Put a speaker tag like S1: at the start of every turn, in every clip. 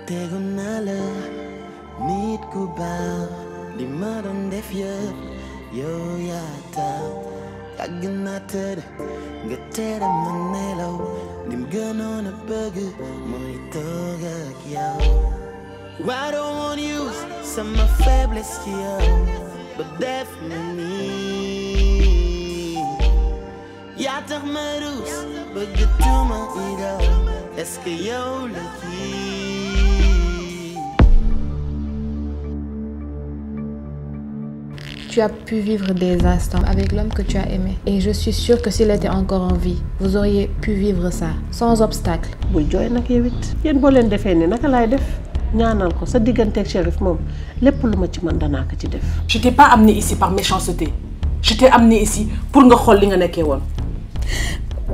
S1: Tegunala, nit ku baax li ma doon def yëpp yow yaa tax yàgg naa tëdd nga tere ma nelaw lim gënoon a bëgg mooy toog ak yow. I don't want you sama faiblesse ci yow ba def ma nii yaa tax ma rus bëgg tuuma idaw est-ce que yow la kii.
S2: Tu as pu vivre des instants avec l'homme que tu as aimé. Et je suis sûre que s'il était encore en vie, vous auriez pu vivre ça, sans obstacle.
S3: bul jooy nag yow it yéen boo leen defee ni naka laay def ñaanal ko sa digganteeg Chérif moom lépp lu ma ci mën danaa ko ci def.
S4: Je t'ai pas amené ici par méchanceté. Je t'ai amené ici pour nga xool li nga nekkee woon.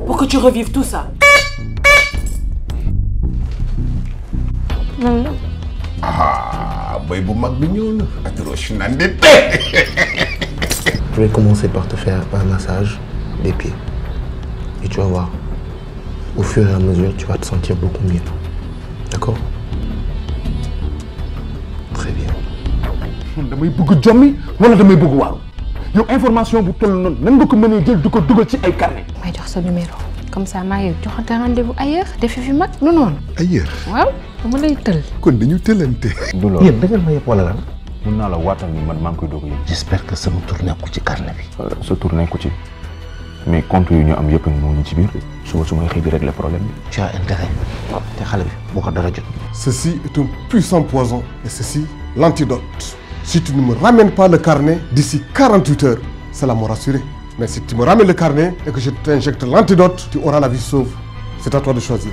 S4: Pour que tu revives tout ça.
S5: Ah, boy bu mag bi ñëw na. Atroche nandite.
S6: Je vais commencer par te faire un massage des pieds. Et tu vas voir, au fur et à mesure, tu vas te sentir beaucoup mieux. D'accord? Très bien.
S5: damay bëgg jommi wala damay bëgg waaw. yow information bu toll noonu nan nga ko mënee jël di ko dugal ci ay carnet.
S2: may jox sa numéro comme ça maa ngi joxante rendez-vous ailleurs defi fi mag nu noonu.
S5: ailleurs.
S2: waaw dama lay tël.
S5: kon dañu tëlante.
S6: du loolu yéen da ngeen ma yëpp wala lan?
S7: mun naa la waatal ni man maa ngi koy doog a yëg.
S6: J'espère que sama tour nekku ci carnet bi.
S7: sa tour nekku ci mais compte yu ñu am yëpp moo ñu ci biir suba su may xëy di régler problème bi.
S6: Tu as intérêt te xale bi boo ko dara jot.
S5: Ceci est un puissant poison et ceci l'antidote. Si tu ne me ramènes pas le carnet d'ici 48 heures, cela m'a rassuré. Mais si tu me ramènes le carnet et que je t'injecte l'antidote, tu auras la vie sauve. C'est à toi de choisir.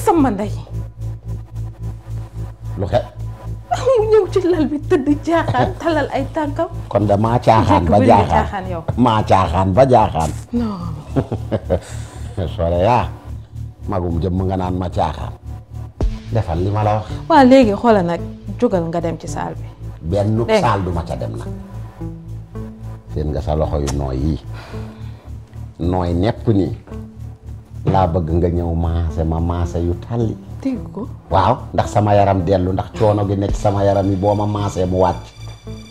S4: sama ndey.
S8: lu xew.
S4: mu ñëw ci lal bi tëdd jaaxaan talal ay tànkam.
S8: kon de maa caaxaan ba jaaxaan
S4: yow.
S8: maa caaxaan ba jaaxaan.
S4: non.
S8: sore yaa magum jëm nga naan ma caaxaan defal li ma la wax.
S4: waaw léegi xoolal nag jógal nga dem ci saal bi.
S8: benn saal du ma ca dem nag. seen nga sa loxo yu nooy yi nooy nepp nii laa bëgg nga ñëw maase ma maase yu tàlli.
S4: dégg ko.
S8: waaw ndax sama yaram dellu ndax coono gi nekk sama yaram yi boo ma maasee mu wàcc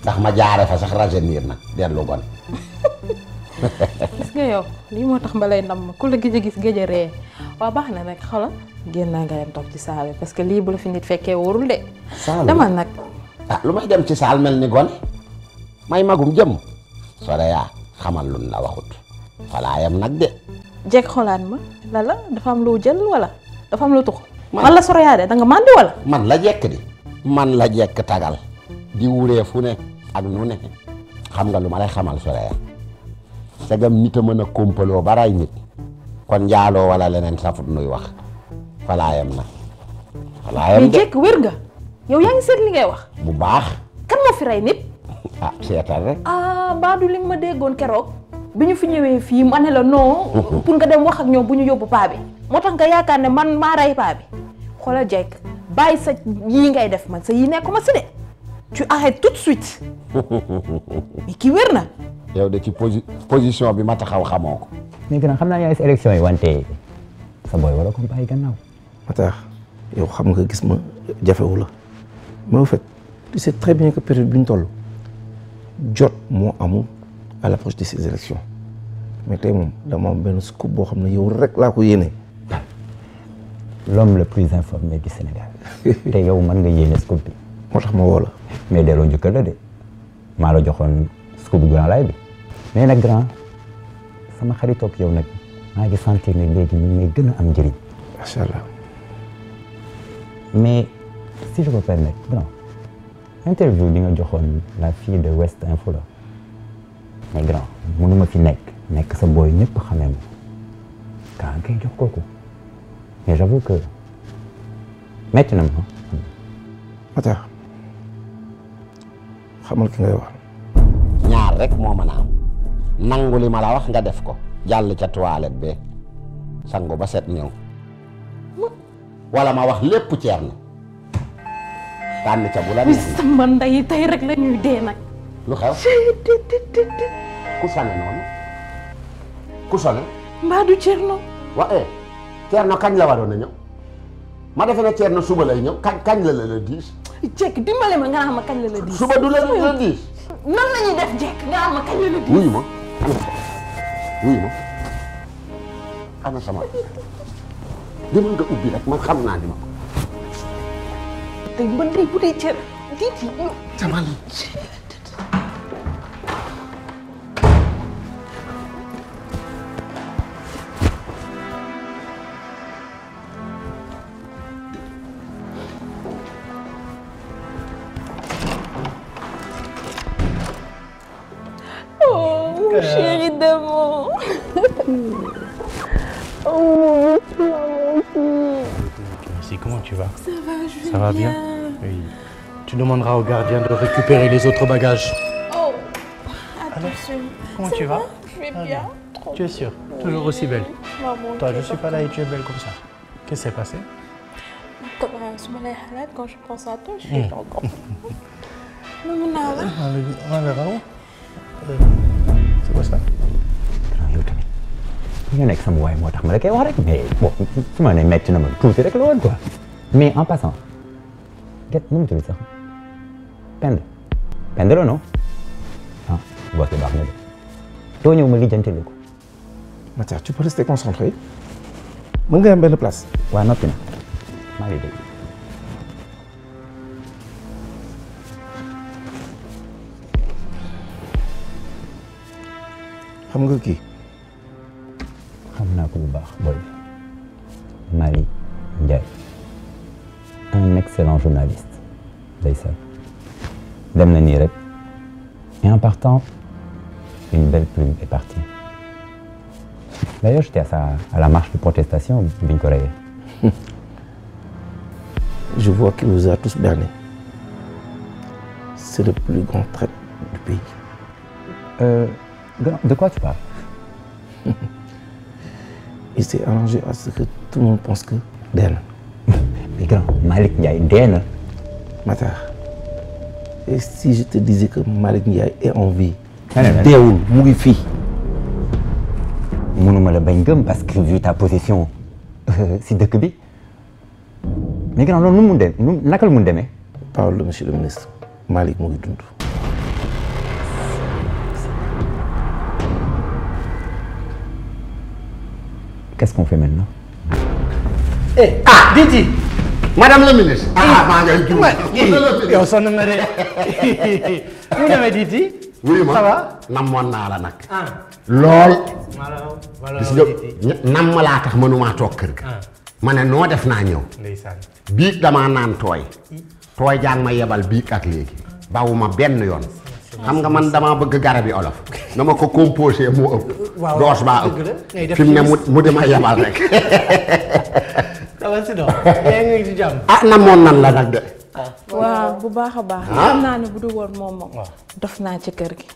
S8: ndax ma jaare fa sax rajeunir nag dellu gon.
S4: gis nga yow lii moo tax ma lay ndam ku la gëj a gis gëj a ree waaw baax na nag xoolal génn naa nga dem toog ci saal bi parce que lii bu la fi nit fekkee wóorul de.
S8: saal
S4: demal nag.
S8: ah lu may dem ci saal mel ni gone may magum jëm sore yaa xamal luñ la waxut falaayam nag de.
S4: jekk xoolaat ma la dafa am lu jël wala dafa am lu tux. man la sore yaa de da nga màndi wala.
S8: man la jekk di man la jekk tagal di wuree fu ne ak nu ne xam nga lu ma lay xamal sore yaa sagam nit a mën a kompaloo ba ray nit kon njaaloo wala leneen safut nuy wax falaayam nag. falaayam de
S4: mais jekk wér nga yow yaa ngi seet li ngay wax.
S8: bu baax.
S4: kan moo fi rey nit.
S8: ah seetal rek.
S4: ah baadu li nga ma déggoon keroog bi ñu fi ñëwee fii ma ne la non. pour nga dem wax ak ñoom bu ñu yóbbu paa bi. moo tax nga yaakaar ne man maa rey paa bi xoolal jekk bàyyi sa yii ngay def man sa yii nekkuma si de tu arrêtes tout de suite mais kii wér na.
S8: yow de ci position bi ma taxaw xamoo ko.
S9: mais gën a xam naa yaa ngi si élection yi wante sa boy wala comme bàyyi gannaaw.
S6: Matar yow xam nga gis ma jafewu la mais au fait tu sais très bien que période bi ñu toll jot moo amul à l'approche de ces élections mais tey moom dama am benn scoop boo xam ne yow rek laa ko yéene.
S9: l'homme le plus informé du Sénégal te yow mën nga yéene scoop bi
S6: moo tax ma woo la
S9: mais delloo njukkal la de maa la joxoon scoop Grand Laye bi mais nag grand sama xaritoog yow nag maa ngi sentir ne léegi ñu may gën a am njëriñ.
S6: macha allah.
S9: mais si je peux permettre grand interview bi nga joxoon la fille de West Info la mais grand mënuma fi nekk sa booy ñëpp xamee ma kaa ngay jox kooku mais j'avoue que metti na ma.
S6: Matar xamal ki ngay wax.
S8: ñaar rek moo mën a am nangu li ma la wax nga def ko jàll ca toilette be sangu ba set ñëw wala ma wax lépp Thierno tànn ca bu la neex na.
S4: sama ndey tey rek la ñuy dee nag.
S8: lu xew ku sone noonu ku sone
S4: mbaa du Thierno.
S8: Thierno kañ la waroon a ñëw ma defe ne Thierno suba lay ñëw kañ la la diis.
S4: Jekk dimbale ma nga xam ma kañ la la diis.
S8: suba du la diis.
S4: nan la ñuy def Jekk nga xam ma kañ la la diis.
S8: wuyu ma ana sama demal nga ubbi rek man xam naa ni ma ko.
S4: tey man tey bu dee Thierno diiti ñu.
S8: Jamal.
S4: Chérie d'amour. Oh, mon petit.
S10: Merci, comment tu vas?
S4: Ça va, je vais
S10: Ça va bien? Oui. Tu demanderas au gardien de récupérer les autres bagages.
S4: Oh, attention.
S10: Comment tu vas?
S4: Je vais bien. Trop
S10: Tu es sûre? Toujours aussi belle?
S4: Maman,
S10: Toi, je suis pas là et tu es belle comme ça. Qu'est-ce qui s'est passé?
S4: Quand je pense à toi, je suis encore.
S10: C'est quoi ça?
S9: yow tamit ñu nekk sama waay moo tax ma la koy wax rek mais bon su ma nee métti na ma tuuti rek la woon quoi mais en passant get nu mu tudd sax Penda la non ah boos bi baax na de doo ñëw ma lijjanti lu ko.
S6: Matar tu peux rester concentré mën nga am benn place.
S9: waaw noppi na maa ngi dégg.
S6: xam nga kii.
S9: xam naa ko bu baax booy Malick Ndiaye un excellent journaliste ndeysaan dem na nii rek et en partant une belle plume est partie d'ailleurs j'étais à la marche de protestation biñ ko reyee.
S6: Je vois qu'il vous a tous berné. C'est le plus grand traître du pays.
S9: De quoi tu parles?
S6: Il s'est arrangé à ce que tout le monde pense que dee na.
S9: Mais grand Malick Ndiaye dee na.
S6: Matar, et si je te disais que Malick Ndiaye est en vie.
S9: deewul mu ngi fii. mënuma la bañ gëm parce que vu ta position si dëkk bi mais grand loolu nu mu dem naka la mun demee.
S6: Parole de monsieur le ministre Malick mu ngi dund.
S9: Qu'est-ce qu'on fait maintenant?
S10: Diti.
S8: Madame la ministre. maa ngay dund.
S10: yow sonn na de. mu demee Diti.
S8: wuyu ma
S10: ça va.
S8: namoon naa la nag. lool. gis nga nam ma laa tax mënumaa toog kër ga. ma ne noo def naa ñëw.
S10: ndeysaan.
S8: biig damaa naan tooy. tooy jàng ma yebal biig ak léegi. bawuma benn yoon. xam nga man damaa bëgg garab yi olof. dama ko composé moo ëpp. doos baa ëpp. fi mu ne mu dama yebal rek.
S10: dama si doon. yaa ngi ci jàmm.
S8: namoon nan la nag de.
S4: waaw bu baax a baax. xam naa ne bu du woon moom dof naa ci kër gi.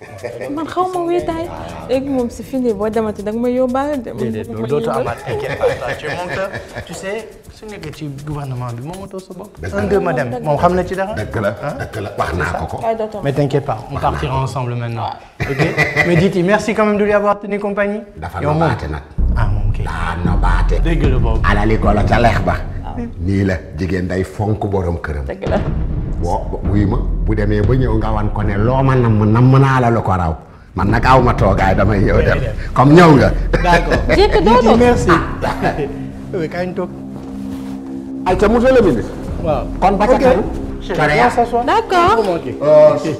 S4: man xaw ma wéetaay. léegi moom c'est fini boo demati danga may yóbbaale.
S10: déedéet loolu dootu amaat t'inquiète pas tu montes tu sais su nekkee ci gouvernement bi moom moo toog sa bopp. un deux ma dem moom xam na ci dara.
S8: dëgg la wax naa ko.
S10: mais t'inquiète pas on partira ensemble maintenant. ok mais Diti merci quand même de lui avoir tenu compagnie.
S8: dafa nobaate nag.
S10: moom kay.
S8: daa nobaate.
S10: dégg la boobu.
S8: alali ko la ca leex ba. nii la jigéen day fonk borom këram.
S4: dëgg la.
S8: wuy ma bu demee ba ñëw nga wan ko ne loo ma namm naa la lu ko raw man nag aw ma toogaay damay ñëw dem comme ñëw nga.
S10: d'accord.
S4: Jekk doo toog.
S10: merci. kañ toog.
S8: ay ca monsieur le ministre.
S10: waaw
S8: kon ba ca kanam.
S4: d'accord.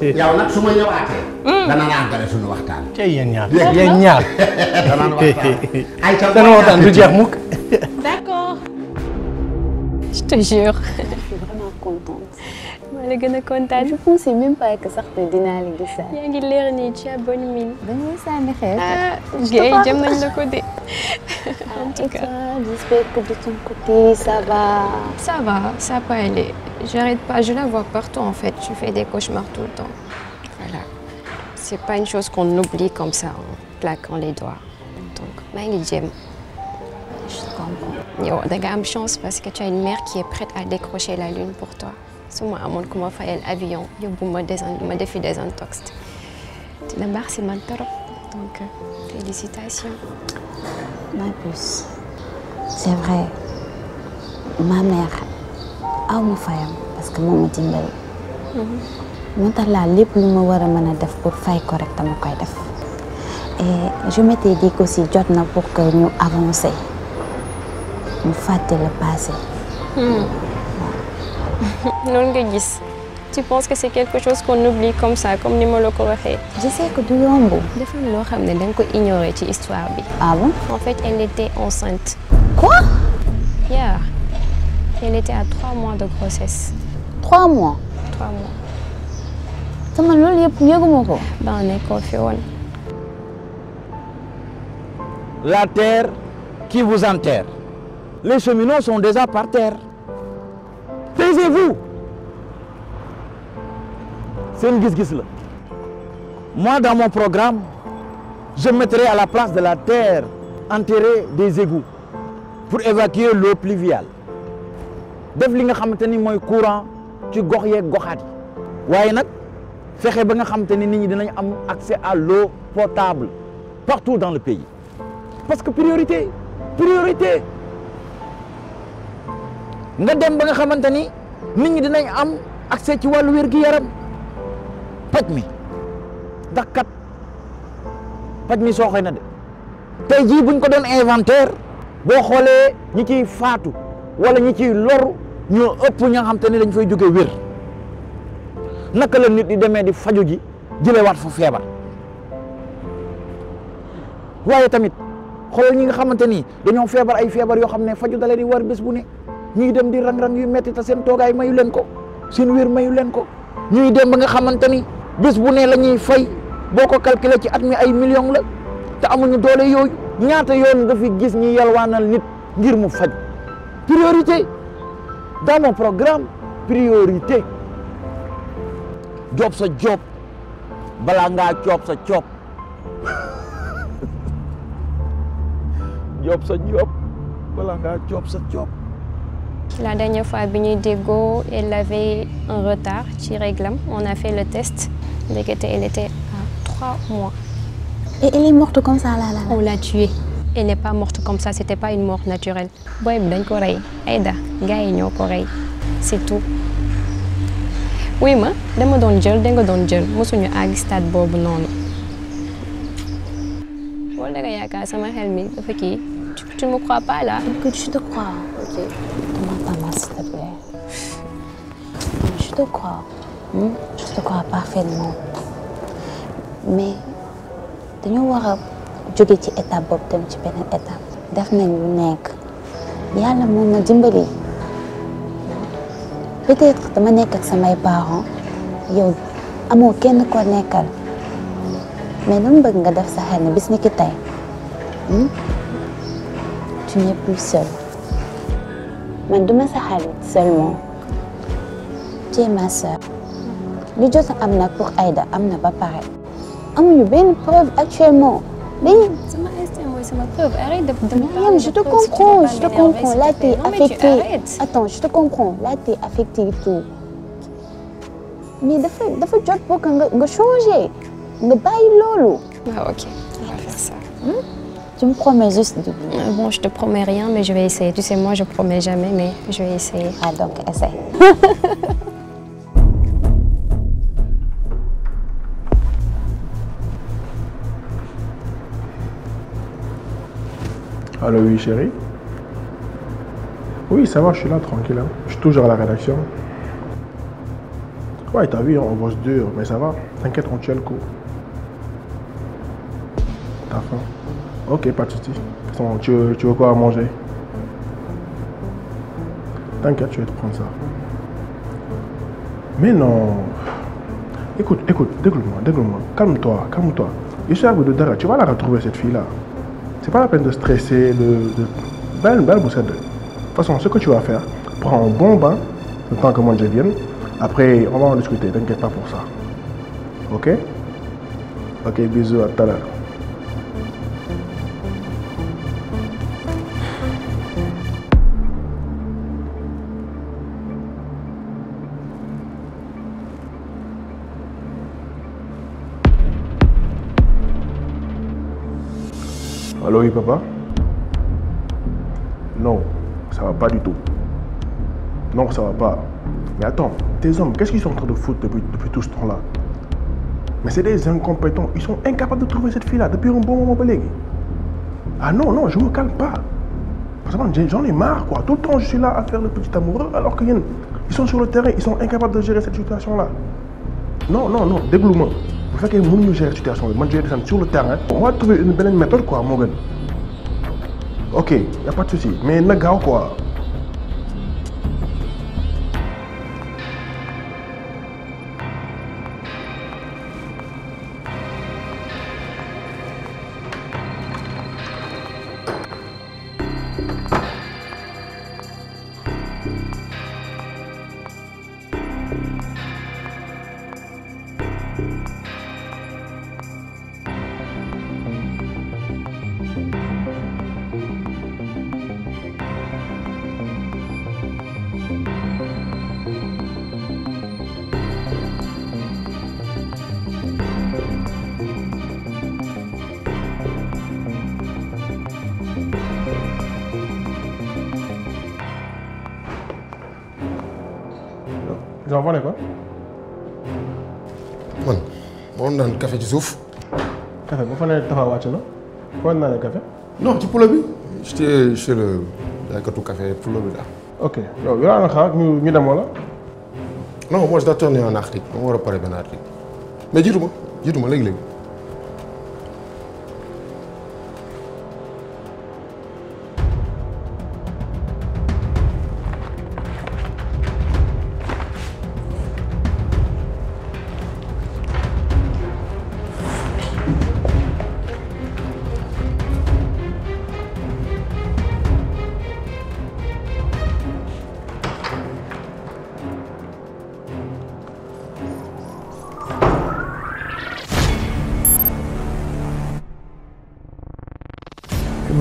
S8: yow nag su ma ñëwaatee. dana la àggale suñu waxtaan.
S10: tey yéen ñaar yéen ñaar.
S8: dana la waxtaan. ay ca
S10: dana waxtaan du jeex mukk.
S4: d'accord.
S11: Je te jure.
S12: Je suis vraiment contente.
S11: maa la gën a kontaan.
S12: Je pensais même pas que sax dinaa la gis.
S11: yaa ngi leer nii tu as bonne mine.
S12: dañuy sànni xeer.
S11: gars yi jëm nañ la ko de. En tout cas.
S12: J'espère que de ton côté ça va.
S11: Ça peut aller. J'arrête pas, je la vois partout en fait. Je fais des cauchemars tout le temps. Voilà. C'est pas une chose qu'on oublie comme ça en claquant les doigts. Donc, maa ngi jéem.
S12: Je comprends.
S11: Yow da nga am chance parce que tu as une mère qui est prête à décrocher la lune pour toi. su ma amoon ku ma fayal avion yóbbu ma defi désintox dina baax si man trop donc félicitations.
S12: Ma puce, c'est vrai ma mère aw ma fayam parce que moom ma dimbali. moo tax laa lépp lu ma war a mën a def pour fay ko rek dama koy def et je m'étais dit aussi jot na pour que ñu avancer ñu fàtte le passé.
S11: noonu nga gis. Tu penses que c'est quelque chose qu'on oublie comme ça comme ni ma la ko waxee.
S12: Je sais que du yomb.
S11: dafa loo xam ne da nga ko ignorer ci histoire bi.
S12: Ah bon?
S11: En fait, elle était enceinte.
S12: Quoi?
S11: Yeah. Elle était à 3 mois de grossesse.
S12: 3 mois?
S11: 3 mois.
S12: sama loolu yëpp yëguma ko.
S11: Ba nekkoo fi woon.
S13: La terre qui vous enterre. Les cheminots sont déjà par terre. Taisez-vous. C'est une gis-gis là. Moi, dans mon programme, je mettrai à la place de la terre enterrée des égouts pour évacuer l'eau pluviale. Def li nga xamanteni moy courant ci gox yeeg goxaat yi. Waaye nag fexe ba nga xamanteni nit ñi dinañ am accès à l'eau potable partout dans le pays. Parce que priorité nga dem ba nga xamanteni nit ñi dinañ am accès ci wàllu wér-gi-yaram paj mi ndax kat paj mi sooxee na de tey jii buñ ko doon inventaire boo xoolee ñi ciy faatu wala ñi ciy loru ñoo ëpp ña nga xamante ni dañ fay jóge wér naka la nit di demee di faju ji jëlewaat fu feebar waaye tamit xoolal ñi nga xamante ni dañoo feebar ay feebar yoo xam ne faju dalee di war bés bu ne ñuy dem di rang-rang yu metti te seen toogaay mayu leen ko seen wér mayu leen ko ñuy dem ba nga xamante ni bés bu ne la ñuy fay boo ko calculer ci at mi ay millions la te amuñu doole yooyu ñaata yoon nga fi gis ñi yalwaanal nit ngir mu faj priorité dans mon programme priorité job sa job balaa ngaa coob sa coob job sa job balaa ngaa coob sa coob.
S11: La dernière fois, elle avait un retard ci réglam. On a fait le test. Elle était à 3 mois.
S12: Et elle est morte comme ça là?
S11: On l'a tuée. Elle n'est pas morte comme ça. C'était pas une mort naturelle. Boy, dañ ko rey. Aïda, gars yi ñoo ko rey. C'est tout. Oui ma, dama doon jël, da nga doon jël. Mosuñu àgg stade boobu noonu. Wala nga yaakaar sama xel mi dafa kii. Tu ne me crois pas là?
S12: Écoute, je te crois. Ok. Demande pas moi s'il te plaît. Je te crois. Je te crois parfaitement. Mais dañoo war a jóge ci étape boobu dem ci beneen étape. Def nañ lu nekk. Yàlla moom ma dimbali. Peut-être dama nekk ak samay parents. Yow amoo kenn ko nekkal. Mais dama bëgg nga def sa xel ne bis ni ki tey. Tu n'es plus seule. Man duma sa xarit seulement. Tu es ma sœur. Li jot am na pour Aïda am na ba pare. Amuñu benn preuve actuellement. Mais
S11: c'est ma preuve. Arrête de me
S12: parler. Je te comprends. Là t'es affectée. Attends, je te comprends. Là t'es affectée et tout. Mais dafa jot pour que nga changer. Nga bàyyi loolu.
S11: Ah ok, on va faire ça.
S12: Tu me promets juste de...
S11: Bon, je te promets rien, mais je vais essayer. Tu sais, moi, je promets jamais, mais je vais essayer.
S12: Ah, donc, essaye.
S14: Allô, oui, chérie? Oui, ça va, je suis là, tranquille. Hein. Je suis toujours à la rédaction. Ouais, t'as vu, hein, on bosse dur, mais ça va. T'inquiète, on tient le coup. T'as faim? Ok, pas de soucis. Tu veux quoi à manger? T'inquiète, je vais te prendre ça. Mais non. Écoute, dégoule-moi. Calme-toi. Je suis à bout de Dara, tu vas la retrouver cette fille-là. C'est pas la peine de stresser, Belle, vous êtes. De toute façon, ce que tu vas faire, prends un bon bain, le temps que moi je vienne. Après, on va en discuter, t'inquiète pas pour ça. Ok? Ok, bisous, à tout à l'heure. Allô, oui, papa? Non, ça va pas du tout. Non, ça va pas. Mais attends, tes hommes, qu'est-ce qu'ils sont en train de foutre depuis tout ce temps-là? Mais c'est des incompétents. Ils sont incapables de trouver cette fille-là depuis un bon moment. Ah non, je me calme pas. Parce que j'en ai marre, quoi. Tout le temps, je suis là à faire le petit amoureux, alors qu'ils sont sur le terrain, ils sont incapables de gérer cette situation-là. Non, dégoule-moi. Vous faites que nous gérer cette situation. Moi, je vais descendre sur le terrain. On va trouver une belle méthode, quoi, Morgan. Ok, y a pas de souci. Mais nagao, quoi. Les enfants, quoi?
S5: Man, on a un café ci suuf.
S14: Café, bu fa nee taxaw wàcc na. Foo naa ne café?
S5: Non, ci poulo bi. J'étais chez le jaaykatu café poulo bi daal.
S14: Ok, yow laa la xaar ñu dem wala?
S5: Non, moi je dois tourner un article. On va préparer un article. Mais jiitu ma léegi.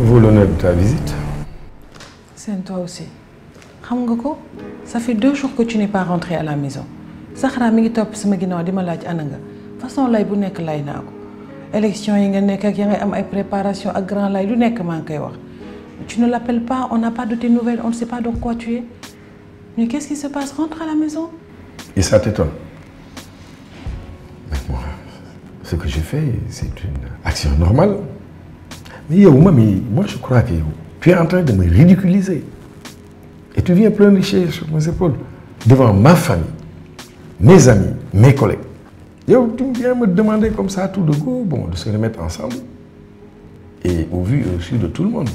S15: Vaut l'honneur de ta visite.
S16: C'est toi aussi. Ça fait 2 jours que tu n'es pas rentré à la maison. Sahara mi ngi top sama ginaaw dima laaj ana nga. Façon lay bu nek lay nako. Élection yi nga nek ak ya ngay am ay préparation ak grand lay lu nek man kay wax. Tu ne l'appelles pas, on n'a pas de tes nouvelles, on ne sait pas dans quoi tu es. Mais qu'est-ce qui se passe? Rentre à la maison.
S15: Et ça t'étonne. Mais moi, ce que j'ai fait, c'est une action normale. Mais yo, mamie, moi je crois que tu es en train de me ridiculiser. Et tu viens pleurnicher sur mes épaules devant ma famille, mes amis, mes collègues. Yo, tu viens me demander comme ça tout de go, bon, de se remettre ensemble. Et au vu et au su de tout le monde.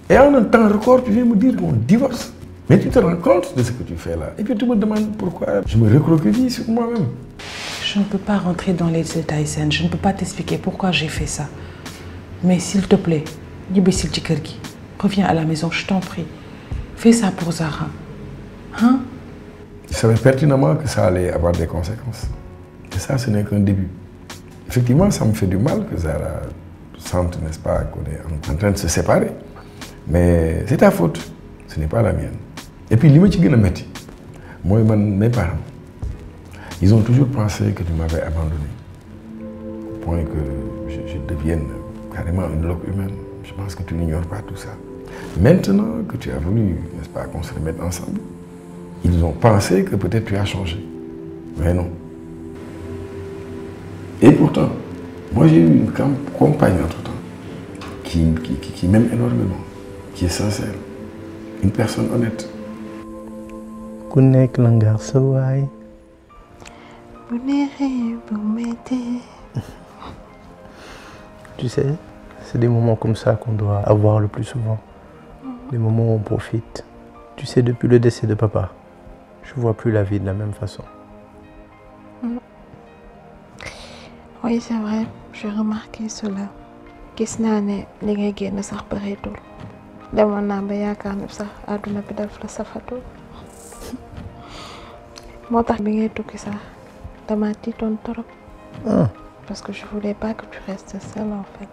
S15: Et en un temps record, tu viens me dire qu'on divorce. Mais tu te rends compte de ce que tu fais là. Et puis tu me demandes pourquoi je me recroqueville sur moi-même.
S16: Je ne peux pas rentrer dans les détails, Sen. Je ne peux pas t'expliquer pourquoi j'ai fait ça. Mais s'il te plaît, reviens à la maison, je t'en prie. Fais ça pour Zara. Hein?
S15: Je savais pertinemment que ça allait avoir des conséquences. Et ça, ce n'est qu'un début. Effectivement, ça me fait du mal que Zara sente, n'est-ce pas, qu'on est en train de se séparer. Mais c'est ta faute, ce n'est pas la mienne. Et puis, ce qui est métti, moi et mes parents, ils ont toujours pensé que tu m'avais abandonné. Au point que je devienne carrément une loque humaine. Je pense que tu n'ignores pas tout ça. Maintenant que tu as voulu, n'est-ce pas, qu'on se remette ensemble, ils ont pensé que peut-être tu as changé. Mais non. Et pourtant, moi j'ai eu une compagne entre-temps qui m'aime énormément, qui est sincère, une personne honnête.
S10: ku nekk la ngar sa waay.
S12: bu neexee bu mettee.
S10: Tu sais, c'est des moments comme ça qu'on doit avoir le plus souvent. Des moments où on profite. Tu sais, depuis le décès de papa, je vois plus la vie de la même façon.
S2: Oui, c'est vrai, j'ai remarqué cela. Gis naa ne li ngay génn sax bëreetul. Demoon naa ba yaakaar ne sax àdduna bi daf la safatul. Moo tax bi ngay tukki sax dama tiitoon trop. Parce que je voulais pas que tu restes seule en fait.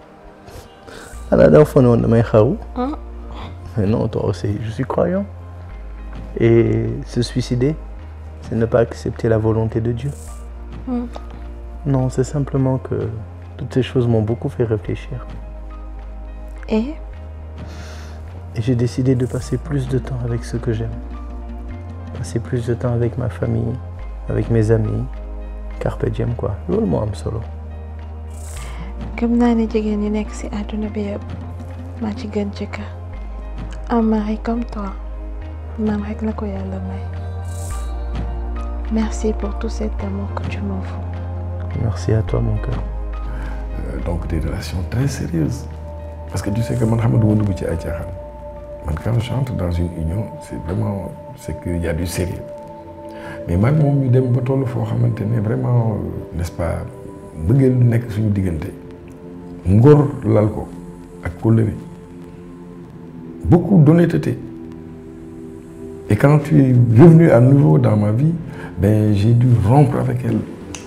S10: Alors, d'un fond, on a xaru. Mais non, toi aussi, je suis croyant. Et se suicider, c'est ne pas accepter la volonté de Dieu. Non, c'est simplement que toutes ces choses m'ont beaucoup fait réfléchir.
S2: Et
S10: j'ai décidé de passer plus de temps avec ceux que j'aime. Passer plus de temps avec ma famille, avec mes amis. Carpe diem quoi. Loolu moo am solo.
S2: gëm naa ne jigéen ñi nekk ci àdduna bi yëpp maa ci gën jëkkër. Un mari comme toi, man rek la ko Yàlla may. Merci pour tout cet amour que tu m'offres.
S10: Merci à toi mon cœur.
S15: Donc des relations très sérieuses. Parce que tu sais que man xam nga du ma dugg ci ay caaxaan. Man quand j'entre dans une union, c'est qu'il y a du sérieux. Mais man moom ñu dem ba tollu foo xamante ne vraiment n'est-ce pas bëggeel lu nekk suñu diggante ngor lal ko ak kóllëre beaucoup d'honnêteté. Et quand tu es revenu à nouveau dans ma vie, ben j'ai dû rompre avec elle.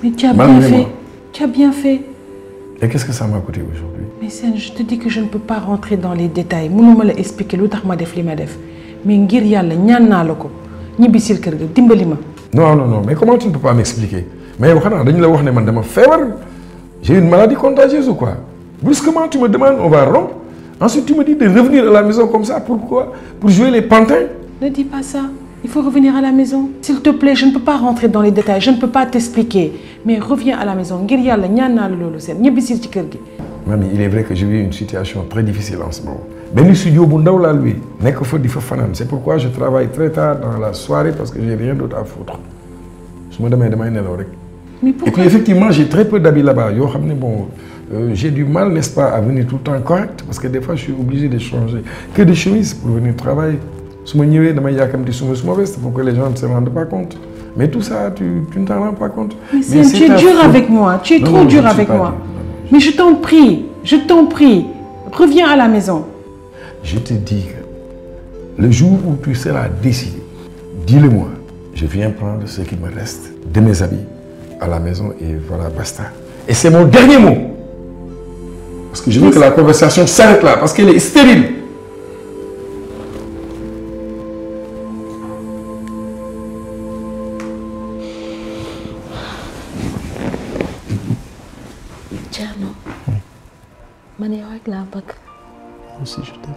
S16: Mais tu as bien fait. Tu as bien fait.
S15: Et qu'est-ce que ça m'a coûté aujourd'hui?
S16: Mais Sène, je te dis que je ne peux pas rentrer dans les détails. Mënuma la expliquer lu tax ma def li ma def. Mais ngir Yàlla ñaan naa la ko ñibbisil kër ga dimbali ma.
S15: Non, mais comment tu ne peux pas m'expliquer? Mais xanaa dañu la wax ne man dama feebar. J'ai une maladie contagieuse ou quoi? Brusquement tu me demandes on va rompre. Ensuite tu me dis de revenir à la maison comme ça. Pourquoi? Pour jouer les pantins?
S16: Ne dis pas ça. Il faut revenir à la maison. S'il te plaît, je ne peux pas rentrer dans les détails. Je ne peux pas t'expliquer. Mais reviens à la maison. Ngir Yàlla ñaan naa la loolu Sène ñibbisil ci kër gi.
S15: Mami, il est vrai que je vis une situation très difficile en ce moment. Ben studio bu ndaw laa luy nekk fa di fa fanaan. C'est pourquoi je travaille très tard dans la soirée parce que j'ai rien d'autre à foutre. Su ma demee damay nelaw rek.
S16: Mais pourquoi?
S15: Et puis effectivement, j'ai très peu d'habits là-bas. Yoo xam ne bon, j'ai du mal, n'est-ce pas, à venir tout le temps correct parce que des fois je suis obligé de changer que de chemise pour venir travailler. Su ma ñëwee damay yàkkamti suma veste pour que les gens ne se rendent pas compte. Mais tout ça, tu ne t'en rends pas compte.
S16: Mais tu es dur avec moi. Tu es trop dur avec moi. Mais je t'en prie, reviens à la maison.
S15: Je te dis que le jour où tu seras décidé, dis-le-moi. Je viens prendre ce qui me reste de mes habits à la maison et voilà, basta. Et c'est mon dernier mot. Parce que je veux que la conversation s'arrête là, parce qu'elle est stérile.
S2: Thierno, man yow rek laa bëgg.
S10: Moi aussi je t'aime.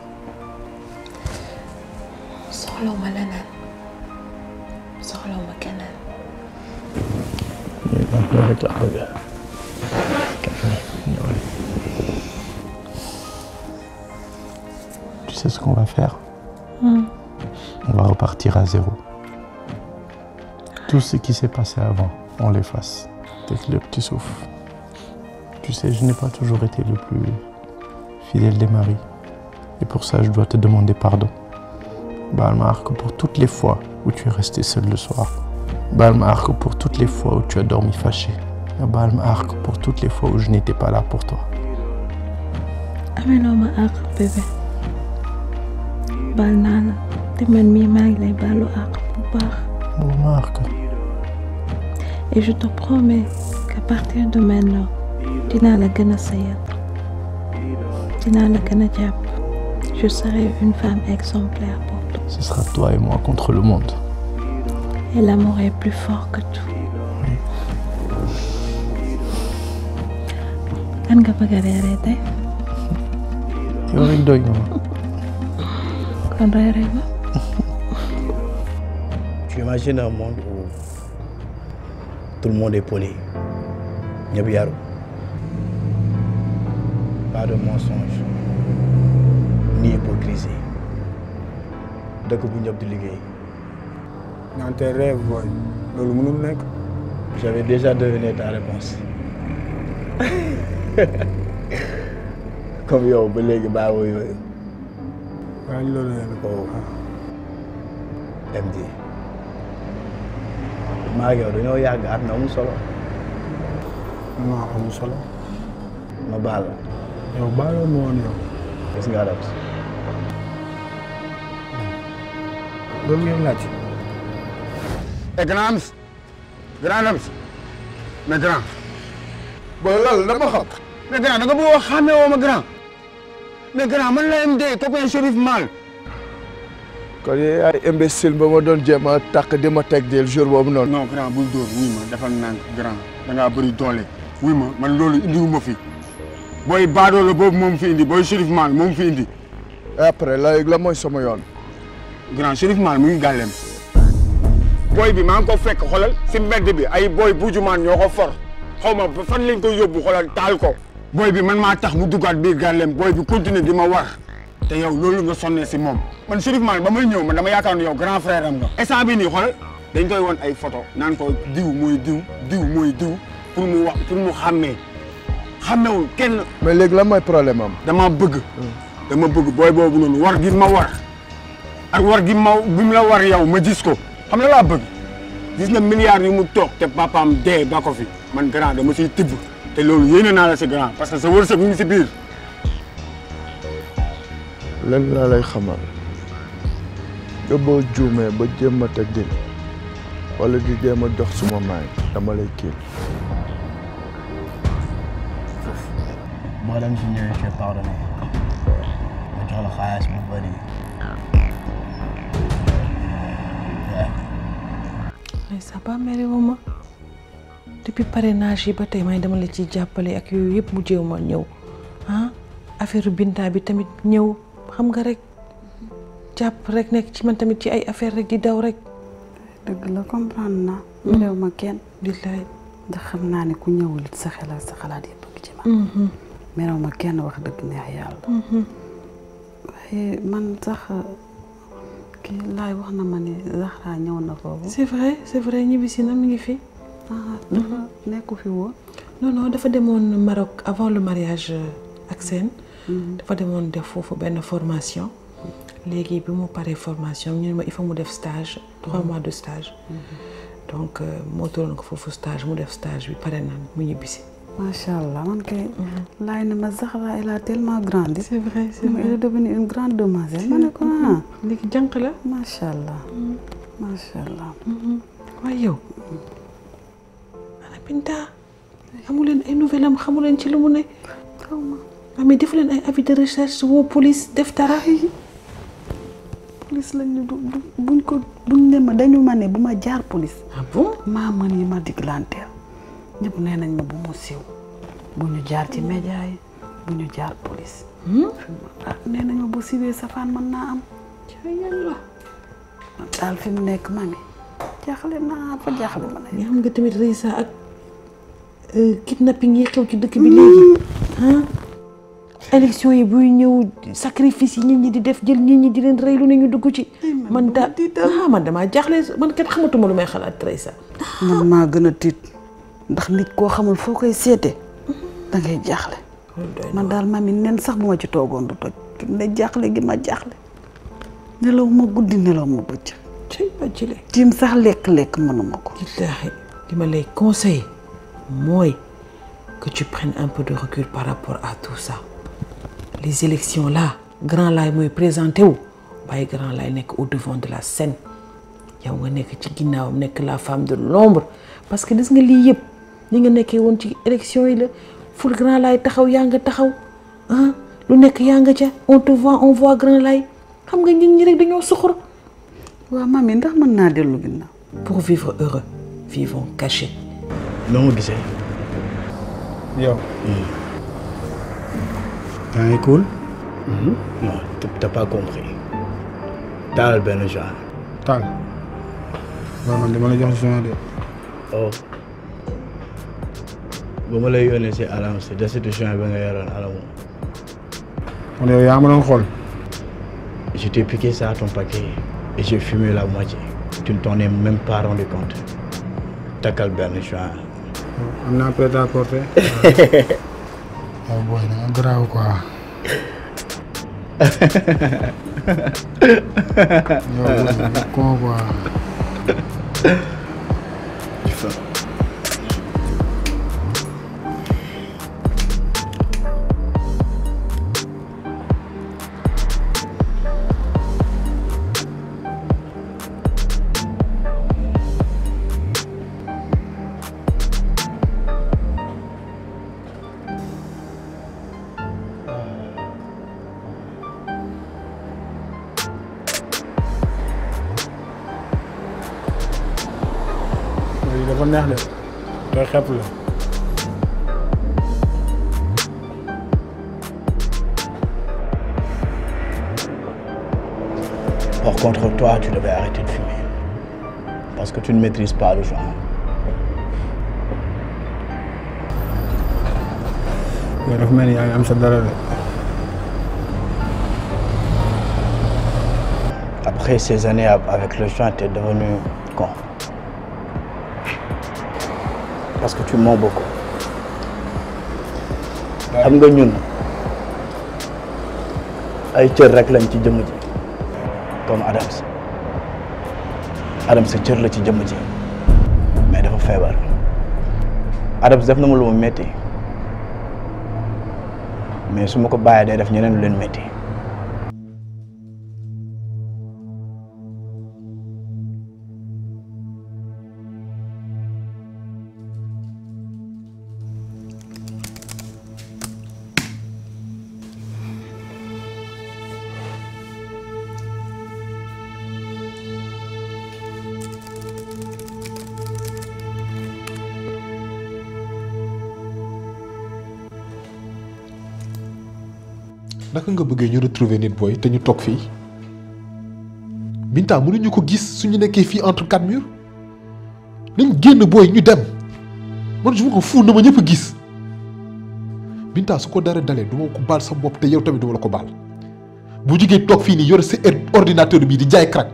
S2: soxlawuma leneen. soxlawuma keneen.
S10: Yow rek laa bëgg. Tu sais ce qu'on va faire? On va repartir à zéro. Tout ce qui s'est passé avant, on l'efface. Dès que le petit souffle. Tu sais, je n'ai pas toujours été le plus fidèle des maris. Et pour ça, je dois te demander pardon. Baal ma àq pour toutes les fois où tu es resté seul le soir. Baal ma àq pour toutes les fois où tu as dormi fâché. Baal ma àq pour toutes les fois où je n'étais pas là pour toi.
S12: Ameloo ma àq bébé. Baal naa la te man mii maa ngi lay baalu àq bu baax.
S10: Baal ma àq.
S12: Et je te promets qu'à partir de maintenant, dinaa la gën a sëyal. Dinaa la gën a jàpp. Je serai une femme exemplaire pour toi.
S10: Ce sera toi et moi contre le monde.
S12: Et l'amour est plus fort que tout. Kan nga bëgg a reeree tey?
S10: Yow rek doy nga ma.
S12: Kon reeree ba.
S10: Tu imagines un monde où tout le monde est poli. ñëpp yaru. Pas de mensonge. Ni hypocrisie. Dëkk bu ñëpp di liggéey.
S17: Dans tes rêves, boy. Loolu mënul nekk.
S18: J'avais déjà deviné ta réponse. Comme yow ba léegi baawoo yooyu.
S17: waaye loolu la ko
S18: MD. maa ngi yow dañoo yàgg at na amul solo.
S17: non amul solo.
S18: ma baal la.
S17: yow baaloo ma woon yow.
S18: gis nga Adams.
S17: loolu ngeen laaj.
S19: grand Adams. grand Adams. mais grand. booy loolu dama xam. mais grand da nga bëgg a xàmmee woo ma grand. mais grand man la MD copain Chérif Mal.
S17: kon yow ay imbécile ba ma doon jéem a takk di ma teg del jour boobu noonu.
S19: non grand bul dóor wuy ma defal nànk grand da ngaa bëri doole. wuy ma man loolu indiwu ma fi. booy baadoo la boobu moom fi indi booy Chérif Mal moom fi indi.
S17: après la mooy sama yoon.
S19: grand Chérif Mal mu ngi gàllem. booy bi maa ngi ko fekk xoolal si mbedd bi ay booy buujumaan ñoo ko for xaw ma fan lañ ko yóbbu xoolal taal ko. booy bi man maa tax mu duggaat biir gàllem booy bi continuer di ma war te yow loolu nga sonnee si moom. man Chérif Mal ba may ñëw man dama yaakaar ne yow grand frère am nga. instant bii nii xoolal dañ koy won ay photo naan ko diw mooy diw diw mooy diw pour mu wax pour mu xàmmee xàmmewul kenn.
S17: mais léegi lan mooy problème am.
S19: dama bëgg booy boobu noonu war gi ma war ak war gi ma bi mu la war yow ma gis ko xam nga laa bëgg gis na milliards yu mu toog te papaam dee ba ko fi man grand dama siy tibb te loolu yéene naa la si grand parce que sa wërsëg mu ngi si biir.
S17: lenn laa lay xamal nga boo juumee ba jéem a teg dil wala di jéem a dox suma maay dama lay kii.
S18: moo dem si ñëwee je pardonné ma jox la xaalis bu bëri.
S16: ay ça va mere wu ma depuis parrainage yi ba tey may dama la ciy jàppale ak yooyu yëpp mu jéew ma ñëw ah affaire Binta bi tamit ñëw xam nga rek jàpp rek nekk ci man tamit ci ay affaire rek di daw rek.
S12: dëgg la comprendre naa. merew ma kenn.
S16: billaay
S12: ndax xam naa ne ku ñëwul it sa xel ak sa xalaat yëpp ngi ci man. merew ma kenn wax dëgg neex yàlla. waaye man sax kii laay wax na ma ne Zahra ñëw na foofu.
S16: c'est vrai ñibbisi na mi ngi fi.
S12: dafa nekku fi woon.
S16: non dafa demoon Maroc avant le mariage ak seen. dafa demoon def foofu benn formation. léegi bi mu paree formation ñu ne ma il faut mu def stage 3 mois de stage. donc moo tolloon ko foofu stage mu def stage bi pare na mu ñibbisi.
S12: macha allah man kay. laay na ma Zahra elle a tellement grandi.
S16: c'est vrai
S12: elle est devenue une grande demoiselle. ma ne ko
S16: léegi jànq la.
S12: macha allah macha allah.
S16: waaye yow. ana Binta. xamu leen ay nouvelle am xamu leen ci lu mu ne.
S12: xaw ma.
S16: mais defu leen ay avis de recherche woo police def dara.
S12: police lañu buñ ko duñ ne ma dañu ma ne bu ma jaar police.
S16: ah bon
S12: maa mën yi ma diglanteel ñëpp nee nañ ma bu mu siiw bu ñu jaar ci média yi bu ñu jaar police. nee nañ ma bu siwee safaan mën naa am.
S16: yàlla.
S12: daal fi mu nekk mami jaaxle naa fa jaaxle ma ne.
S16: xam nga tamit Reysa ak kidnapping yi xew ci dëkk bi léegi élection yi buy ñëw sacrifice yi nit ñi di def jël nit ñi di leen rey lu ne ñu dugg ci. man man damaa jaaxle man kat xamatuma lu may xalaat Reysa.
S12: man maa gën a tiit ndax nit koo xamul foo koy seete da ngay jaaxle. man daal mami nen sax bu ma ci toogoon du toj ne jaaxle gi ma jaaxle nelaw ma guddi nelaw ma bëccëg.
S16: ci ba jëlee.
S12: tiim sax lekk mënuma ko.
S16: billaahi li ma lay conseiller mooy que tu prennes un peu de recul par rapport à tout ça. les élections là Grand Laye mooy présenté wu bàyyi Grand Laye nekk au devant de la scène yow nga nekk ci ginnaawam nekk la femme de l'ombre parce que gis nga lii yëpp li nga nekkee woon ci élection yi la ful Grand Laye taxaw yaa nga taxaw lu nekk yaa nga ca on voit Grand Laye xam nga nit ñi rek dañoo soxor.
S12: waaw mami ndax mën naa dellu ginnaaw.
S16: pour vivre heureux vivons cachés.
S18: noo ma gisee.
S17: yow.
S18: yaa ngi cool. non t'as pas compris. taal benn genre.
S17: taal. waaw man dama la jox joint de.
S18: oh. ba ma lay yónnee si alam si desitu joint ba nga yoroon alamu.
S17: kon yow yaa ma doon xool.
S18: je t'ai piqué ça à ton paquet et j'ai fumé la moitié. tu ne t'en es même pas rendu compte. Takkal benn juin.
S20: am naa prêt à porter. waaw booy da nga garaaw quoi. yow con quoi. dafa neex de day xepp la.
S18: Par contre, toi, tu devais arrêter de fumer. Parce que tu ne maîtrises pas le genre.
S20: mais dafa mel ni yaa ngi am sa dara de.
S18: Après ces années avec le joint, tu es devenu con. Parce que tu mens beaucoup. xam nga ñun ay cër rek lañ ci jëmm ji comme Adams. Adams sa cër la ci jëmm ji mais dafa feebar. Adams def na ma lu mu métti mais su ma ko bàyyee day def ñeneen lu leen métti.
S21: naka nga bëggee ñu retrouver nit booy te ñu toog fii Binta mënuñu ko gis suñu nekkee fii entre quatre murs nañ génn booy ñu dem man je me fous na ma ñëpp gis Binta su ko dara dalee du ma ko baal sa bopp te yow tamit du ma la ko baal bu jugee toog fii nii yore sa ordinateur bii di jaay crack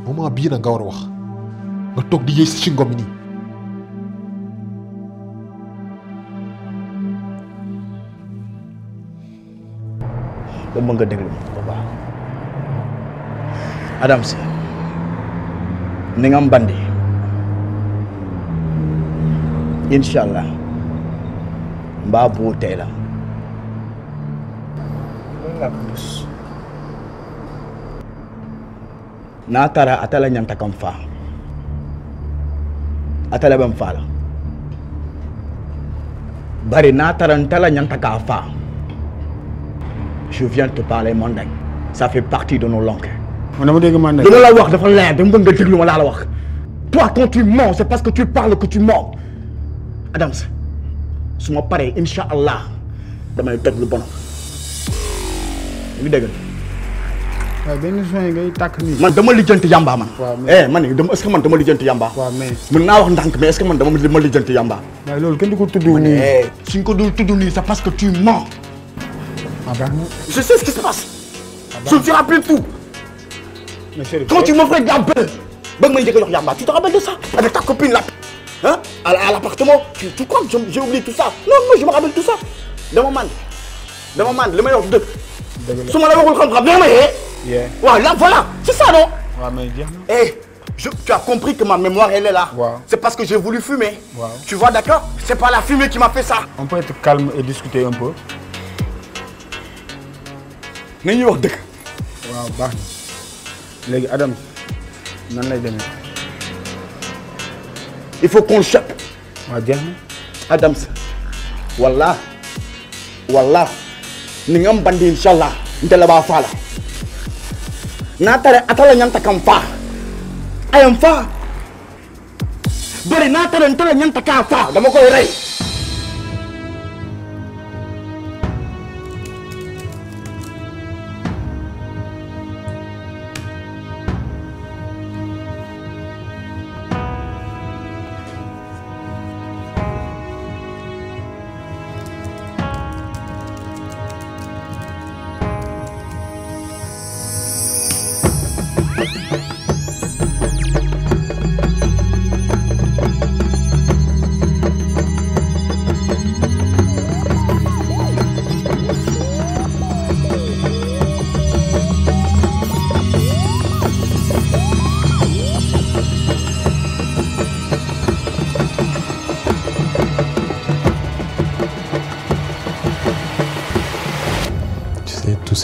S21: moment bii na nga war a wax. nga toog di yëy si ci ngom nii
S18: ba mën nga déglu bu baax Adams ni nga mbandi inshallah mbaa bu tey la naa tara atala ñanta kam fa atala bam fala bari na tarantala ñanta ka fa. Je viens te parler manding. Ça fait partie de nos langues.
S20: On a dit que manding.
S18: Dama la wax dafa leer dama bëgg nga déglu ma la wax. Toi quand tu mens, c'est parce que tu parles que tu mens. Adams, su ma paree inshallah damay teg lu bon. Ngi dégg.
S20: waaw benn joint ngay tàkk nii.
S18: Man dama lijjanti yamba man. Man est-ce que man dama lijjanti yamba.
S20: waaw mais
S18: mën naa wax ndànk mais est-ce que man dama lijjanti yamba.
S20: waaye loolu kenn du ko tudd nii.
S18: suñ ko dul tudd nii c'est parce que tu mens. Je sais ce qui se passe. Je me suis rappelé tout. Quand tu m'offrais de la belle, tu te rappelles de ça? Avec ta copine là, hein? À l'appartement, tu crois que j'ai oublié tout ça? Non, je me rappelle tout ça. Demande, le meilleur de deux. Si moi voilà, c'est ça non? Tu as compris que ma mémoire elle est là. C'est parce que j'ai voulu fumer. Tu vois d'accord? C'est pas la fumée qui m'a fait ça.
S20: On peut être calme et discuter un peu.
S18: nañuy wax dëgg.
S20: waaw baax na léegi Adam nan lay demee.
S18: il faut qu'on chope.
S20: waaw jeex na.
S18: Adams walla ni nga mbandi inshallah ntela ba fala na tare atala nyanta kam fa ayam fa bari na tare ntela nyanta ka fa dama koy rey.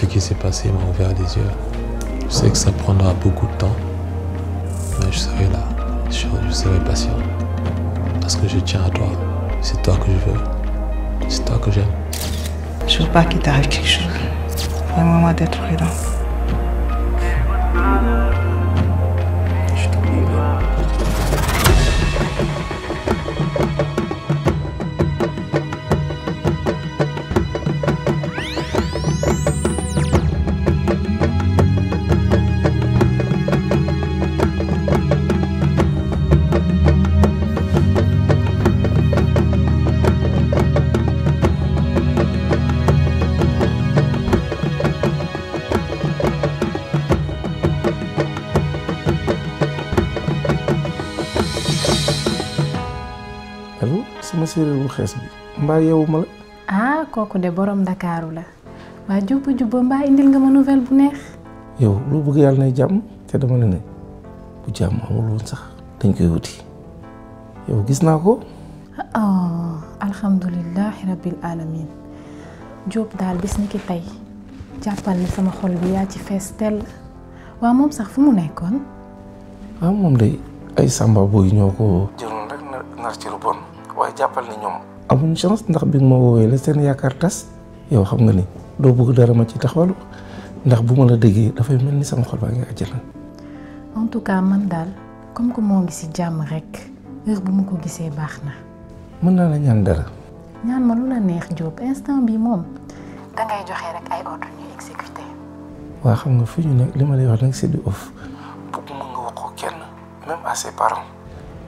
S1: ce qui s'est passé m'a ouvert les yeux. Je sais que ça prendra beaucoup de temps, mais je serai là. Je serai patient. Parce que je tiens à toi. C'est toi que je veux. C'est toi que j'aime.
S16: Je veux pas qu'il t'arrive quelque chose. Vraiment d'être prudent.
S13: sama séeréer bu xees bi mbaa yeewu ma la.
S22: ah kooku de borom Ndakaaru la waa jubba mbaa indil nga ma nouvelle bu neex.
S13: yow loo bëgg yàlla nay jàmm te dama ne bu jàmm amul woon sax dañ koy wuti yow gis naa ko.
S22: alhamdulilahi rabbil alamin Diop daal bis ni ki tey jàppal ni sama xol bi yaa ci fees tell waa moom sax fu mu nekkoon.
S13: moom de ay samba boy ñoo ko jëloon rek nar ci lu bon waaye jàppal ni ñoom amuñ chance ndax bi nga ma woowee la seen yaakaar tas yow xam nga ni doo bëgg dara ma ci taxawalu ndax bu ma la déggee dafay mel ni sama xol baa ngi àjjana.
S22: en tout cas man daal comme que moo ngi ci jàmm rek heure bu ma ko gisee baax na.
S13: mën naa la ñaan dara.
S22: ñaan ma lu la neex Diop instant bi moom dangay joxe rek ay ordre ñu exécuté.
S13: waa xam nga fi ñu nekk li ma lay wax nag c'est du off bëgguma nga wax ko kenn même à ses parents.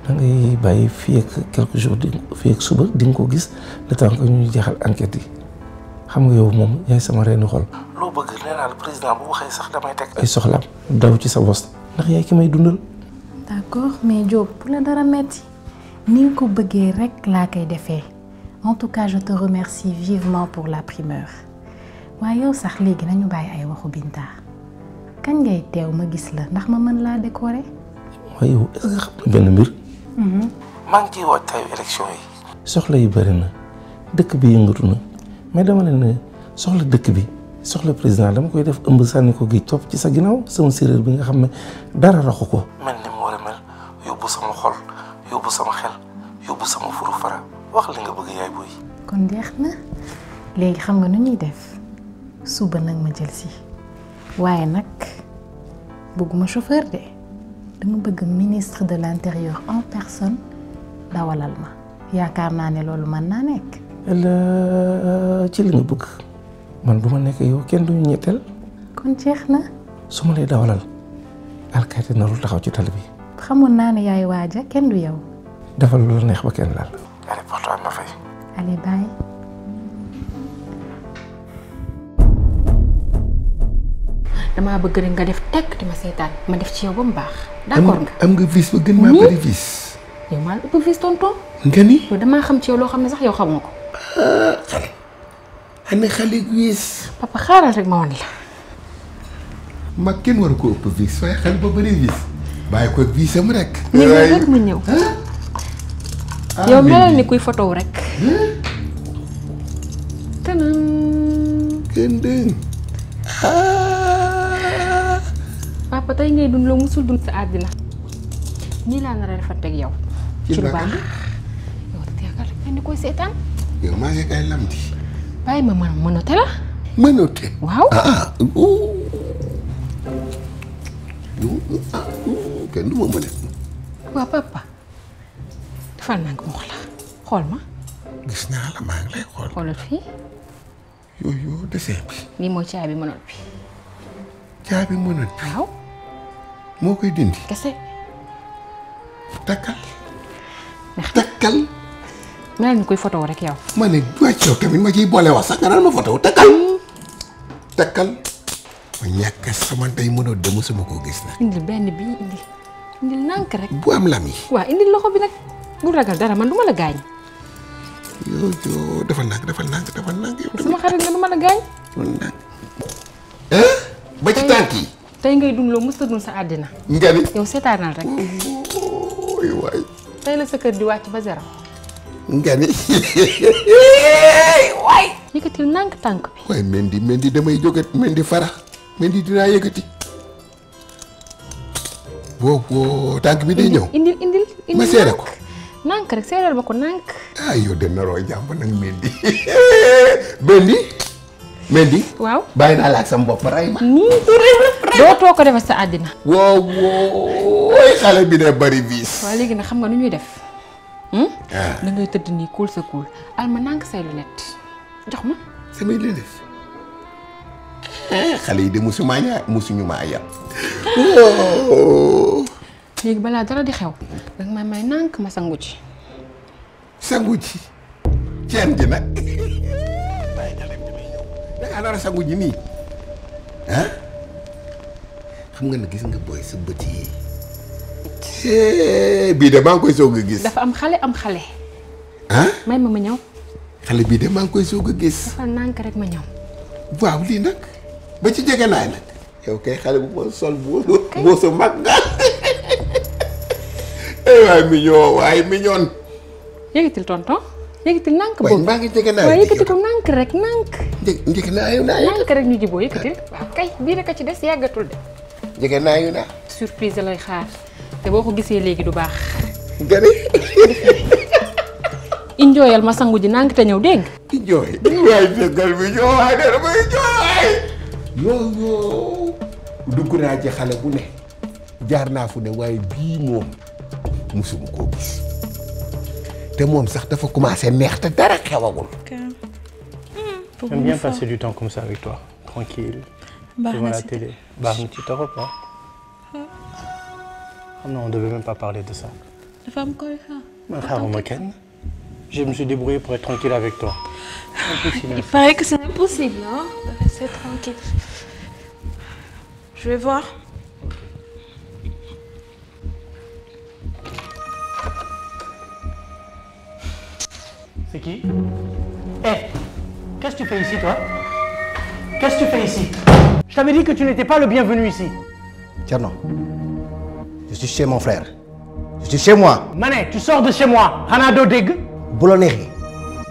S13: da ngay bàyyi fii ak quelques jours fii ak suba di nga ko gis le temps que ñuy jeexal enquête yi xam nga yow moom yaay sama reenu xol. loo bëgg nee naa la président bu waxee sax damay teg ay soxlaam daw ci sa bos ndax yaay ki may dundal.
S22: d'accord mais Diop bu la dara metti ni nga ko bëggee rek laa koy defee en tout cas je te remercie vivement pour la primeur waaye yow sax léegi nañu bàyyi ay waxu Binta kañ ngay teew ma gis la ndax ma mën laa décorer.
S13: waaye yow est-ce que xam nga benn mbir. maa ngi ciy waajtaayu élection yi. soxla yi bëri na dëkk bi yëngatu na mais dama ne soxla dëkk bi soxla président dama koy def ëmb sànni ko gi topp ci sa ginnaaw sama séeréer bi nga xam ne dara raxu ko. mel ni mu war a mel yóbbu sama xol yóbbu sama xel yóbbu sama furu fara wax li nga bëgg yaay booy.
S22: kon jeex na léegi xam nga nu ñuy def suba nag ma jël si waaye nag bëgguma chauffeur de. dama bëgg ministre de l'intérieur en personne dawalal ma yaakaar naa ne loolu mën naa nekk.
S13: ci li nga bëgg man du ma nekk yow kenn duñu ñetteel.
S22: kon jeex na.
S13: su ma lay dawalal alkaati na lu taxaw ci tali bi.
S22: xamoon naa ne yaay waaja kenn du yow.
S13: defal lu la neex ba kenn laal. allez porte-toi ma fay.
S22: allez bye.
S23: damaa bëgg rek nga def tekk di ma seetaan ma def ci yow ba mu baax. d'accord nga
S15: am nga vis ba gën maa bari vis.
S23: yow maa la ëpp vis tonton.
S15: nga ni.
S23: yow damaa xam ci yow loo xam ne sax yow xamoo ko.
S15: xale. ana xale vis.
S23: papa xaaral rek ma wan la.
S15: mag kenn waru ko ëpp vis waaye xale ba bari vis. bàyyi ko visam rek.
S23: ñëw rek ma ñëw. yow melal ni kuy photo rek. tanaan.
S15: kenn dégg.
S23: papa tey ngay dund loo musul dund sa àddina ñii laa nar a defanteeg yow. ci lu baax yow teekal rek ni koy seetaan.
S15: yow maa ngi kay lamti.
S23: bàyyi ma mënote la.
S15: mënote.
S23: waaw.
S15: kenn du ma mëne.
S23: waaw papa defal naa ko wax la xool ma.
S15: gis naa la maa ngi lay xool.
S23: xoolal fii.
S15: yooyu dessin bi.
S23: lii mooy caabi mënot bi.
S15: caabi mënot bi.
S23: waaw.
S15: moo koy dindi.
S23: kese.
S15: takkal. takkal.
S23: mel ni koy photo rek yow.
S15: ma ne wàcc yow tamit ma ciy boole wax sax nga naan ma photo takkal. takkal. ma ñàkk sama tey mënoo dem sama koo gis nag.
S23: indil benn bi indil nànk rek.
S15: bu am lam yi.
S23: waaw indil loxo bi nag bu ragal dara man du ma la gaañ.
S15: yoo defal nànk defal nànk defal nànk.
S23: sama xarit nga du ma la gaañ.
S15: ba ci tànk yi.
S23: tey ngay dund loo mës a dund sa àddina.
S15: nga ni.
S23: yow seetaanal rek.
S15: waay.
S23: tey la sa kër di wàcc ba zéro.
S15: nga ni.
S23: waay. yëkkatil nànk tànk bi.
S8: waaye Mendy damay jóge Mendy fara Mendy dinaa yëkkati. boo tànk bi day ñëw.
S23: indil
S8: ma seere ko.
S23: nànk rek seeral ma ko nànk.
S8: ah yow de naroo jàmb nag Mendy.
S23: waaw
S8: bàyyi naa la ak sama bopp ray ma.
S23: dootoo ko defal sa àddina.
S8: wooy xale bi de bari viis.
S23: waaw léegi nag xam nga nu ñuy def. da ngay tëdd nii kuul sa kuul al ma nànk say lunette jox ma.
S8: samay lunette. xale yi de musuñu maa yàpp.
S23: léegi balaa dara di xew danga may nànk ma sangu ci.
S8: sangu ci. ceen ji nag. dangaa nar a sangu ji nii. xam nga ne gis nga booy sa bët yi. bii de maa ngi koy soog a gis.
S23: dafa am xale am xale. may ma ñëw.
S8: xale bii de maa ngi koy soog a gis.
S23: dafa nànk rek ma ñëw.
S8: waaw lii nag ba ci jege naay nag. yow kay xale bu ma sol boo sa mag nga. waaye mignon.
S23: yëkkatil tonton yëkkatil nànk
S8: boobu. maa ngi jege naay
S23: waaye yëkkati ko nànk rek nànk.
S8: njëkk naayu naa
S23: nànk rek ñu jiboo yëkkatil. waaw kay bii rek a ci des yàggatul de.
S8: jege naayu naa.
S23: surprise lay xaar te boo ko gisee léegi du baax.
S8: gani.
S23: injooyal ma sangu ji nànk te ñëw dégg nga.
S8: injooy. waay dëggal bi ñoo waay dara may jooy. yoo dugg naa ci xale bu ne jaar naa fu ne waaye bii moom musuma koo gis te moom sax dafa commencé neex te dara xewagul.
S10: J'aime bien passer du temps comme ça avec toi, tranquille, devant la télé. Barne, tu te repas. Oh non, on devait même pas parler de ça. Je me suis débrouillé pour être tranquille avec toi.
S2: Il paraît que c'est impossible, hein, de rester tranquille. Je vais voir.
S10: C'est qui? Qu'est-ce que tu fais ici, toi? Qu'est-ce que tu fais ici? Je t'avais dit que tu n'étais pas le bienvenu ici.
S18: Tierno, je suis chez mon frère. Je suis chez moi.
S10: Mané, tu sors de chez moi. Hanado Deg.
S18: Boulanehi,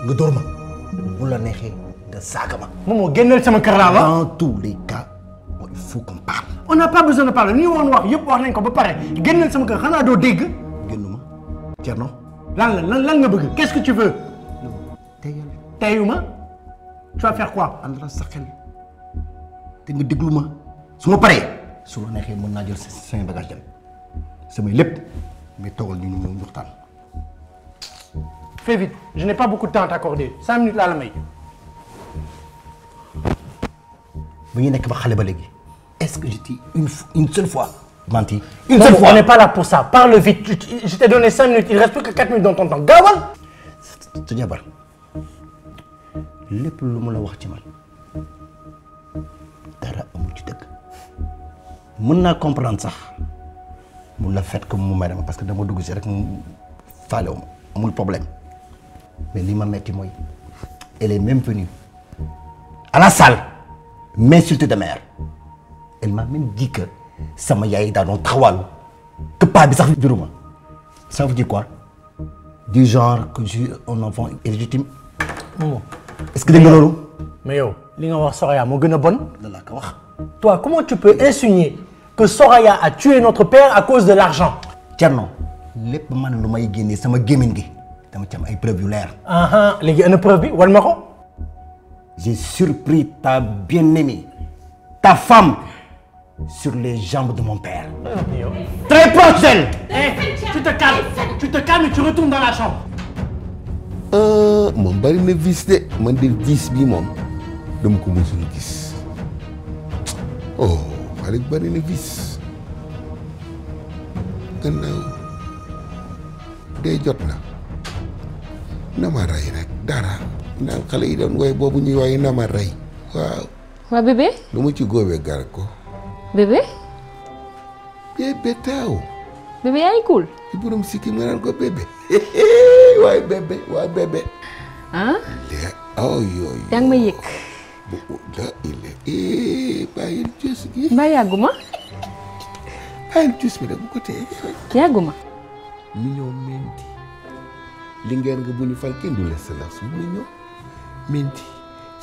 S18: nga dorma. Boulanehi, nga sagama.
S10: Momo, gennel sama kër laa wax.
S18: Dans tous les cas, il faut qu'on parle.
S10: On n'a pas besoin de parler. Ni woon wax yëpp wax nañ ko ba pare. Gennel sama kër xanaa doo dégg.
S18: Gennuma. Tierno.
S10: Lan nga bëgg? Qu'est-ce que tu veux? Teyuma. Tu vas faire quoi?
S18: Andra sa xel. Te nga déglu ma. Su ma paree. Su la neexee mën naa jël sama bagage dem. Samay lépp. Mais toogal ñu ñu waxtaan.
S10: Fais vite. Je n'ai pas beaucoup de temps à t'accorder. 5 minutes laa la may.
S18: Bu ñu nekk ba xale ba léegi. Est-ce que j'ai dit une seule fois menti? Une seule fois.
S10: On n'est pas là pour ça. Parle vite. Je t'ai donné 5 minutes. Il ne reste plus que 4 minutes dans ton temps. Gaawal.
S18: Sa jabar. lépp lu mu la wax ci man dara amul ci dëgg mën naa comprendre sax mu la fait que mu mere ma parce que dama dugg si rek mu faalewu ma amul problème mais li ma metti mooy elle est même venue à la salle m'insulter de mère elle m'a même dit que sama yaay daa doon taxawaalu que paa bi sax juruma ça veut dire quoi du genre que je suis un enfant illégitime. Est-ce que tu es
S10: mais yo, li nga wax Soraya moo gën a bon. Toi, comment tu peux insinuer que Soraya a tué notre père à cause de l'argent?
S18: Tierno, lépp man lu may génnee sama gémmiñ gi dama ci am ay preuves yu leer.
S10: Léegi ana preuve bi wan ma ko.
S18: J'ai surpris ta bien-aimée, ta femme, sur les jambes de mon père.
S10: Très proche d'elle. Tu te calmes et tu retournes dans la chambre.
S8: moom bari na vis de man de vis bi moom dama ko mësul gis oh xale bari na vis gannaaw dee jot na ma rey rek dara naan xale yi doon woy boobu ñuy woy na ma rey waaw.
S23: waa bébé.
S8: lu ma ci góobee gar ko.
S23: bébé.
S8: bébé taaw.
S23: bébé yaa ngi cool.
S8: ci borom sikki ma naan ko bébé. waay bébé waay bébé. yooyu.
S23: yaa ngi may yëg.
S8: bàyyil jus gi.
S23: mbaa yàgguma.
S8: bàyyil jus bi de bu ko tee.
S23: yàgguma.
S8: mi ñëw menti. li ngeen nga bu ñu fal kenn du la salax su mu ñëw menti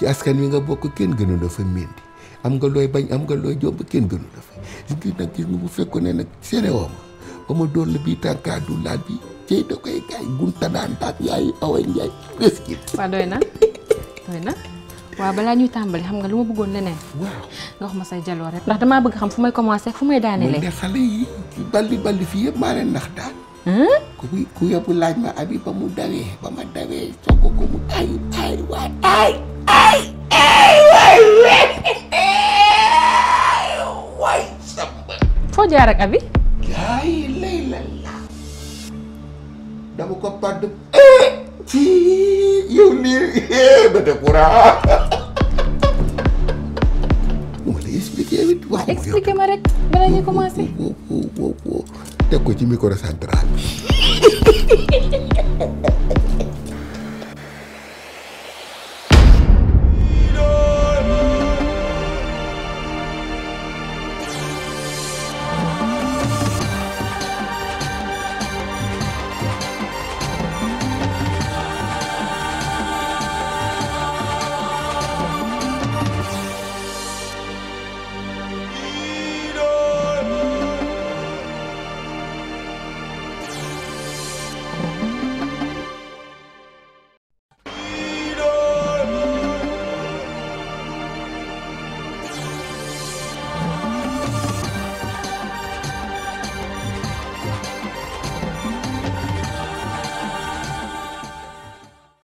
S3: ci askan wi nga bokk kenn gënu la fa mendi am nga looy bañ am nga looy jomb kenn gënu la fa gis nga bu fekkoon ne nag sénéwoo ma ba ma doon la bii tànkaa du laal bi cey da koy gaay gunta daan taat yaay Awa Njaay presque.
S23: waaw doy na waaw balaa ñuy tàmbali xam nga lu ma bëggoon leneen.
S3: waaw
S23: nga wax ma say jaloore rek. ndax damaa bëgg xam fu may commencé fu may daanelee.
S3: man de xale yi balli fii yëpp maa leen nax daan. ku yóbbu laaj ma abi ba mu dawee ba ma dawee soog ko mu ay waay samba.
S23: foo jaar ak abi.
S3: yaay lay la dama ko padd ci yow lii ba te courant ma lay expliqué wit wax ma
S23: expliqué ma rek bala ñuy commencé.
S3: teg ko ci micro central bi